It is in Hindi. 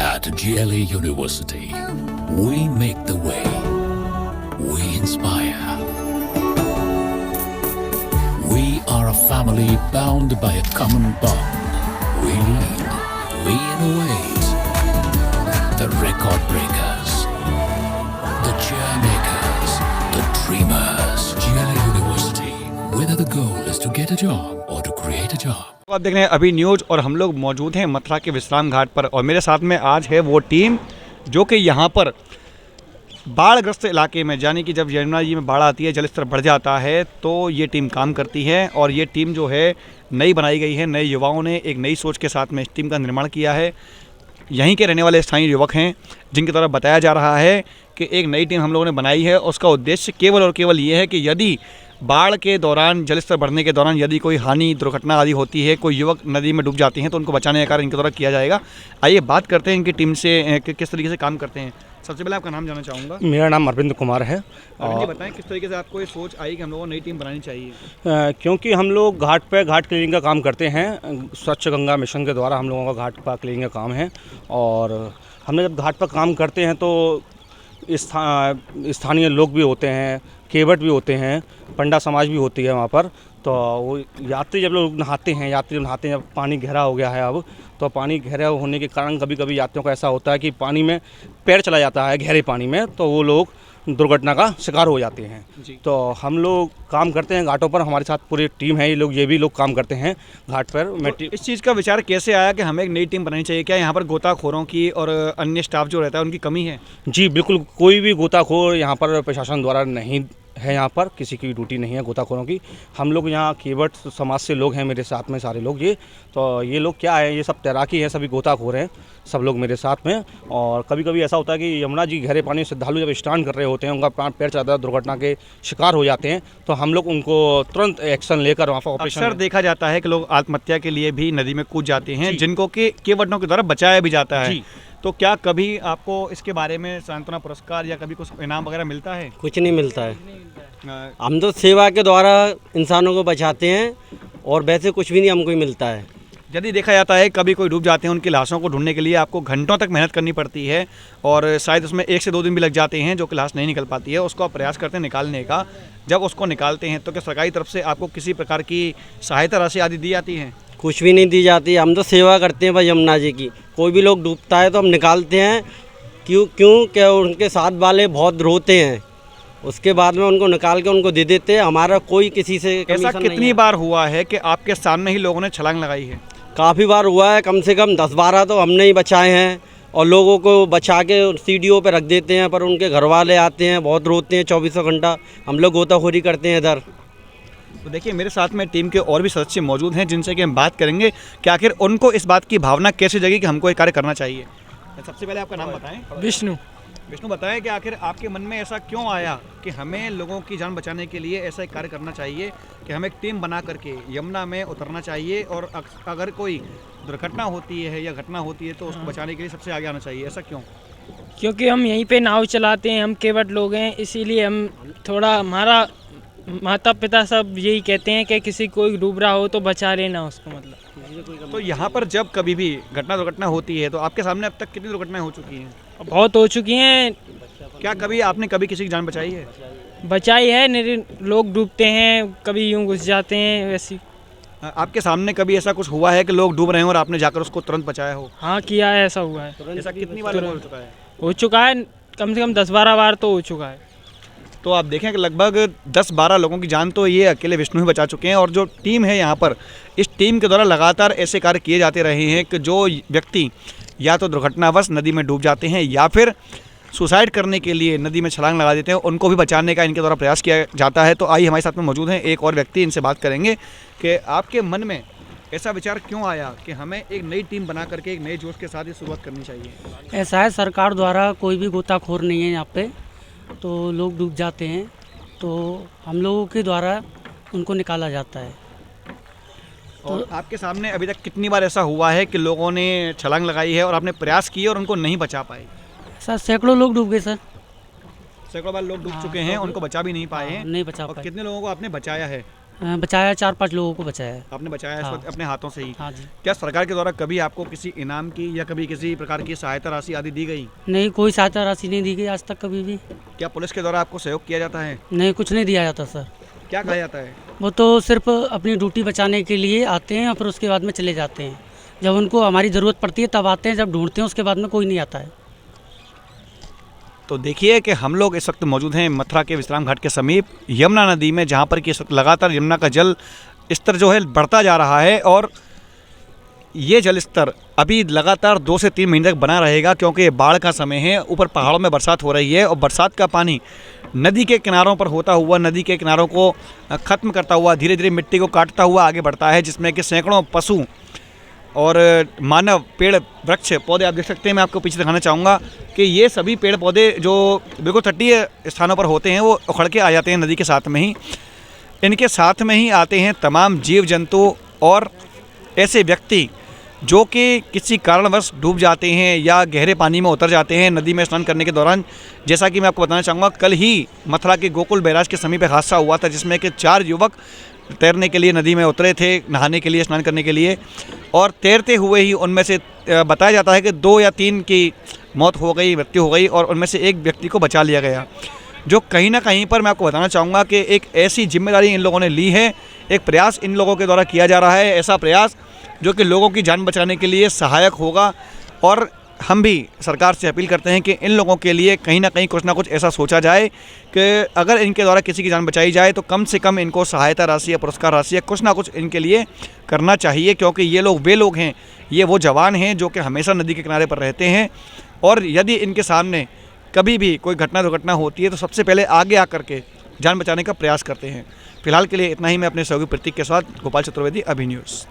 At GLA University, we make the way. We inspire. We are a family bound by a common bond. We lead. We innovate. The record breakers. The chair makers. The dreamers. GLA University. Whether the goal is to get a job or to create a job. तो आप देख रहे हैं अभी न्यूज़ और हम लोग मौजूद हैं मथुरा के विश्राम घाट पर और मेरे साथ में आज है वो टीम जो कि यहाँ पर बाढ़ग्रस्त इलाके में, यानी कि जब यमुना जी में बाढ़ आती है, जलस्तर बढ़ जाता है, तो ये टीम काम करती है। और ये टीम जो है नई बनाई गई है, नए युवाओं ने एक नई सोच के साथ में इस टीम का निर्माण किया है। यहीं के रहने वाले स्थानीय युवक हैं जिनकी तरफ बताया जा रहा है कि एक नई टीम हम लोगों ने बनाई है। उसका उद्देश्य केवल और केवल ये है कि यदि बाढ़ के दौरान, जलस्तर बढ़ने के दौरान यदि कोई हानि, दुर्घटना आदि होती है, कोई युवक नदी में डूब जाते हैं, तो उनको बचाने का कार्य इनके द्वारा किया जाएगा। आइए बात करते हैं इनकी टीम से कि किस तरीके से काम करते हैं। सबसे पहले आपका नाम जानना चाहूँगा। मेरा नाम अरविंद कुमार है। और बताएं किस तरीके से आपको ये सोच आई कि हम लोगों को नई टीम बनानी चाहिए। क्योंकि हम लोग घाट पे घाट क्लीनिंग का काम करते हैं। स्वच्छ गंगा मिशन के द्वारा हम लोगों का घाट पर क्लीनिंग का काम है। और हमने जब घाट पर काम करते हैं तो स्थानीय लोग भी होते हैं, केवट भी होते हैं, पंडा समाज भी होती है वहाँ पर। तो वो यात्री जब लोग नहाते हैं, जब पानी गहरा हो गया है अब, तो पानी गहरा होने के कारण कभी कभी यात्रियों का ऐसा होता है कि पानी में पैर चला जाता है, गहरे पानी में, तो वो लोग दुर्घटना का शिकार हो जाते हैं। तो हम लोग काम करते हैं घाटों पर, हमारे साथ पूरी टीम है, ये भी लोग काम करते हैं घाट पर। तो इस चीज़ का विचार कैसे आया कि हमें एक नई टीम बनानी चाहिए? क्या यहाँ पर गोताखोरों की और अन्य स्टाफ जो रहता है उनकी कमी है? जी बिल्कुल, कोई भी गोताखोर यहाँ पर प्रशासन द्वारा नहीं है, यहाँ पर किसी की ड्यूटी नहीं है गोताखोरों की। हम लोग यहाँ केवट समाज से लोग हैं मेरे साथ में सारे लोग। ये लोग क्या है, ये सब तैराकी है, सभी गोताखोर हैं सब लोग मेरे साथ में। और कभी कभी ऐसा होता है कि यमुना जी गहरे पानी श्रद्धालु जब स्नान कर रहे होते हैं, उनका पैर चलता है, दुर्घटना के शिकार हो जाते हैं, तो हम लोग उनको तुरंत एक्शन लेकर वहाँ पर ऑपरेशन। अक्सर देखा जाता है कि लोग आत्महत्या के लिए भी नदी में कूद जाते हैं, जिनको कि केवटों के द्वारा बचाया भी जाता है। तो क्या कभी आपको इसके बारे में सांत्वना पुरस्कार या कभी कुछ इनाम वगैरह मिलता है? कुछ नहीं मिलता है। हम तो सेवा के द्वारा इंसानों को बचाते हैं और वैसे कुछ भी नहीं हमको मिलता है। यदि देखा जाता है कभी कोई डूब जाते हैं, उनकी लाशों को ढूंढने के लिए आपको घंटों तक मेहनत करनी पड़ती है और शायद उसमें 1 से 2 दिन भी लग जाते हैं, जो कि लाश नहीं निकल पाती है। उसको आप प्रयास करते हैं निकालने का। जब उसको निकालते हैं तो क्या सरकारी तरफ से आपको किसी प्रकार की सहायता राशि आदि दी जाती है? कुछ भी नहीं दी जाती। हम तो सेवा करते हैं बस यमुना जी की। कोई भी लोग डूबता है तो हम निकालते हैं। क्यों क्या उनके साथ वाले बहुत रोते हैं, उसके बाद में उनको निकाल के उनको दे देते हैं। हमारा कोई किसी से ऐसा कितनी बार हुआ है कि आपके सामने ही लोगों ने छलांग लगाई है? काफ़ी बार हुआ है, कम से कम 10-12 तो हमने ही बचाए हैं। और लोगों को बचा के सीढ़ियों पे रख देते हैं, पर उनके घर वाले आते हैं, बहुत रोते हैं। 24 घंटा हम लोग गोताखोरी करते हैं इधर। तो देखिए मेरे साथ में टीम के और भी सदस्य मौजूद हैं जिनसे कि हम बात करेंगे कि आखिर उनको इस बात की भावना कैसे जगी कि हमको ये कार्य करना चाहिए। सबसे पहले आपका नाम बताएं। विष्णु बताएं कि आखिर आपके मन में ऐसा क्यों आया कि हमें लोगों की जान बचाने के लिए ऐसा एक कार्य करना चाहिए कि हमें एक टीम बना करके यमुना में उतरना चाहिए और अगर कोई दुर्घटना होती है या घटना होती है तो उसको बचाने के लिए सबसे आगे आना चाहिए। ऐसा क्यों? क्योंकि हम यहीं पे नाव चलाते हैं, हम केवट लोग हैं, इसीलिए हम थोड़ा, हमारा माता पिता सब यही कहते हैं कि किसी कोई डूब रहा हो तो बचा लेना उसको। मतलब तो यहाँ पर जब कभी भी दुर्घटना होती है तो आपके सामने अब तक कितनी दुर्घटनाएं हो चुकी हैं? बहुत हो चुकी हैं। क्या कभी आपने किसी की जान बचाई है? बचाई है। लोग डूबते हैं, कभी यूं घुस जाते हैं वैसी। आपके सामने कभी ऐसा कुछ हुआ है कि लोग डूब रहे हैं और आपने जाकर उसको तुरंत बचाया हो? हाँ किया है, ऐसा हुआ है। ऐसा कितनी बार हो चुका है? हो चुका है, कम से कम 10-12 बार तो हो चुका है। तो आप देखें कि लगभग 10-12 लोगों की जान तो ये अकेले विष्णु ही बचा चुके हैं। और जो टीम है यहाँ पर, इस टीम के द्वारा लगातार ऐसे कार्य किए जाते रहे हैं कि जो व्यक्ति या तो दुर्घटनावश नदी में डूब जाते हैं या फिर सुसाइड करने के लिए नदी में छलांग लगा देते हैं, उनको भी बचाने का इनके द्वारा प्रयास किया जाता है। तो आइए हमारे साथ में मौजूद हैं एक और व्यक्ति, इनसे बात करेंगे कि आपके मन में ऐसा विचार क्यों आया कि हमें एक नई टीम बना करके एक नए जोश के साथ ये शुरुआत करनी चाहिए? ऐसा है, सरकार द्वारा कोई भी गोताखोर नहीं है यहाँ पे, तो लोग डूब जाते हैं, तो हम लोगों के द्वारा उनको निकाला जाता है। और आपके सामने अभी तक कितनी बार ऐसा हुआ है कि लोगों ने छलांग लगाई है और आपने प्रयास किए और उनको नहीं बचा पाए? सर सैकड़ों लोग डूब गए सर। सैकड़ों बार लोग डूब चुके हैं, उनको बचा भी नहीं पाए हैं। नहीं बचा और पाए। कितने लोगों को आपने बचाया है? बचाया, 4-5 लोगों को बचाया। आपने बचाया इस हाँ। वक्त अपने हाथों से ही। हाँ जी। क्या सरकार के द्वारा कभी आपको किसी इनाम की या कभी किसी प्रकार की सहायता राशि आदि दी गई? नहीं, कोई सहायता राशि नहीं दी गई आज तक कभी भी। क्या पुलिस के द्वारा आपको सहयोग किया जाता है? नहीं, कुछ नहीं दिया जाता सर। क्या कहा जाता है? वो तो सिर्फ अपनी ड्यूटी बचाने के लिए आते हैं और फिर उसके बाद में चले जाते हैं। जब उनको हमारी ज़रूरत पड़ती है तब आते हैं, जब ढूंढते हैं उसके बाद में कोई नहीं आता है। तो देखिए कि हम लोग इस वक्त मौजूद हैं मथुरा के विश्राम घाट के समीप यमुना नदी में, जहाँ पर कि इस वक्त लगातार यमुना का जल स्तर जो है बढ़ता जा रहा है और ये जल स्तर अभी लगातार 2 से 3 महीने तक बना रहेगा, क्योंकि ये बाढ़ का समय है। ऊपर पहाड़ों में बरसात हो रही है और बरसात का पानी नदी के किनारों पर होता हुआ, नदी के किनारों को ख़त्म करता हुआ, धीरे धीरे मिट्टी को काटता हुआ आगे बढ़ता है, जिसमें कि सैकड़ों पशु और मानव, पेड़, वृक्ष, पौधे आप देख सकते हैं। मैं आपको पीछे दिखाना चाहूँगा कि ये सभी पेड़ पौधे जो बिल्कुल तटीय स्थानों पर होते हैं वो उखड़ के आ जाते हैं नदी के साथ में ही। इनके साथ में ही आते हैं तमाम जीव जंतु और ऐसे व्यक्ति जो कि किसी कारणवश डूब जाते हैं या गहरे पानी में उतर जाते हैं नदी में स्नान करने के दौरान। जैसा कि मैं आपको बताना चाहूँगा, कल ही मथुरा के गोकुल बैराज के समीप एक हादसा हुआ था, जिसमें कि 4 युवक तैरने के लिए नदी में उतरे थे, नहाने के लिए, स्नान करने के लिए, और तैरते हुए ही उनमें से बताया जाता है कि 2 या 3 की मौत हो गई, मृत्यु हो गई, और उनमें से एक व्यक्ति को बचा लिया गया। जो कहीं ना कहीं पर मैं आपको बताना चाहूँगा कि एक ऐसी जिम्मेदारी इन लोगों ने ली है, एक प्रयास इन लोगों के द्वारा किया जा रहा है, ऐसा प्रयास जो कि लोगों की जान बचाने के लिए सहायक होगा। और हम भी सरकार से अपील करते हैं कि इन लोगों के लिए कहीं ना कहीं कुछ ना कुछ ऐसा सोचा जाए कि अगर इनके द्वारा किसी की जान बचाई जाए तो कम से कम इनको सहायता राशि या पुरस्कार राशि या कुछ ना कुछ इनके लिए करना चाहिए, क्योंकि ये लोग वे लोग हैं, ये वो जवान हैं जो कि हमेशा नदी के किनारे पर रहते हैं। और यदि इनके सामने कभी भी कोई घटना दुर्घटना होती है तो सबसे पहले आगे आकर के जान बचाने का प्रयास करते हैं। फिलहाल के लिए इतना ही। मैं अपने सहयोगी प्रतीक के साथ गोपाल चतुर्वेदी, अभी न्यूज़।